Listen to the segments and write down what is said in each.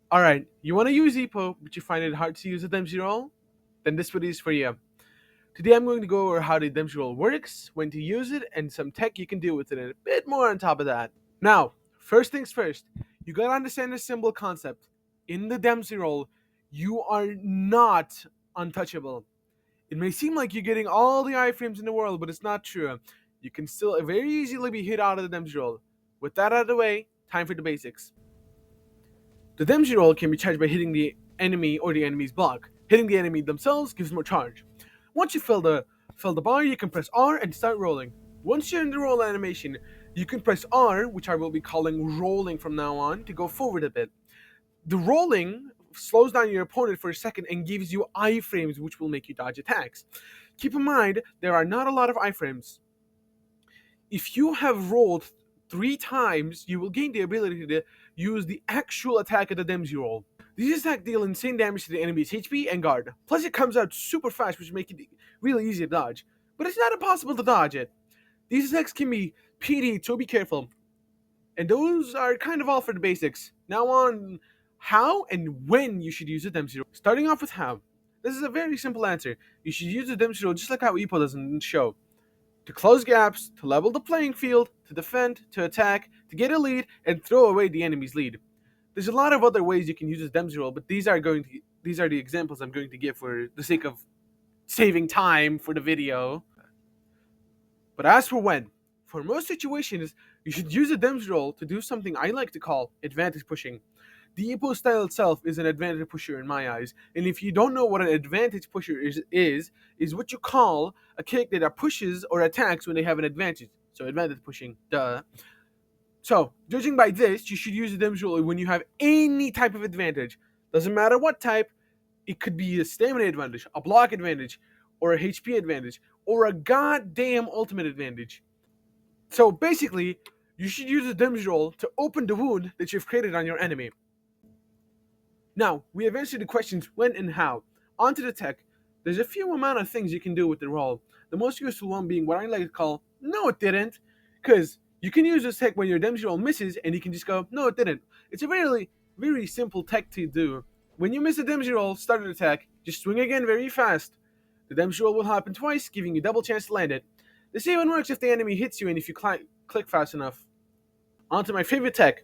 Alright, you want to use EPO, but you find it hard to use a Dempsey roll? Then this video is for you. Today I'm going to go over how the Dempsey roll works, when to use it, and some tech you can do with it, and a bit more on top of that. Now, first things first, you gotta understand the simple concept. In the Dempsey roll, you are not untouchable. It may seem like you're getting all the iframes in the world, but it's not true. You can still very easily be hit out of the Dempsey roll. With that out of the way, time for the basics. The Dempsey roll can be charged by hitting the enemy or the enemy's block. Hitting the enemy themselves gives more charge. Once you fill the bar, you can press R and start rolling. Once you're in the roll animation, you can press R, which I will be calling rolling from now on, to go forward a bit. The rolling slows down your opponent for a second and gives you iframes, which will make you dodge attacks. Keep in mind, there are not a lot of iframes. If you have rolled 3 times, you will gain the ability to use the actual attack of the Dempsey roll. These attacks deal insane damage to the enemy's HP and guard. Plus, it comes out super fast, which makes it really easy to dodge. But it's not impossible to dodge it. These attacks can be PD, so be careful. And those are kind of all for the basics. Now on how and when you should use a Dempsey roll. Starting off with how. This is a very simple answer. You should use the Dempsey roll just like how EPO does in the show. To close gaps, to level the playing field, to defend, to attack, to get a lead, and throw away the enemy's lead. There's a lot of other ways you can use this Dempsey roll, but these are the examples I'm going to give for the sake of saving time for the video. But as for when, for most situations, you should use a Dempsey roll to do something I like to call advantage pushing. The EPO style itself is an advantage pusher in my eyes, and if you don't know what an advantage pusher is what you call a character that pushes or attacks when they have an advantage. So advantage pushing, duh. So, judging by this, you should use the Dempsey roll when you have any type of advantage. Doesn't matter what type, it could be a stamina advantage, a block advantage, or a HP advantage, or a goddamn ultimate advantage. So basically, you should use the Dempsey roll to open the wound that you've created on your enemy. Now, we have answered the questions when and how. On to the tech. There's a few amount of things you can do with the roll. The most useful one being what I like to call, no it didn't. Because you can use this tech when your Dempsey roll misses and you can just go, no it didn't. It's a very simple tech to do. When you miss a Dempsey roll, start an attack, just swing again very fast. The Dempsey roll will happen twice, giving you double chance to land it. This even works if the enemy hits you and if you click fast enough. On to my favorite tech,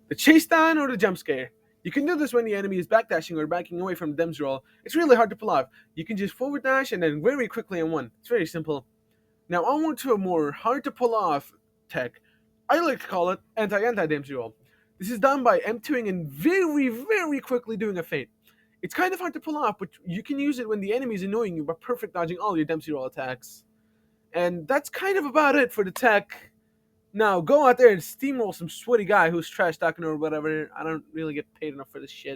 the chase down or the jump scare. You can do this when the enemy is backdashing or backing away from the Dempsey roll. It's really hard to pull off. You can just forward dash and then very quickly in one. It's very simple. Now on to a more hard to pull off tech. I like to call it anti Dempsey roll. This is done by M2ing and very quickly doing a feint. It's kind of hard to pull off, but you can use it when the enemy is annoying you by perfect dodging all your Dempsey roll attacks. And that's kind of about it for the tech. Now go out there and steamroll some sweaty guy who's trash talking or whatever. I don't really get paid enough for this shit.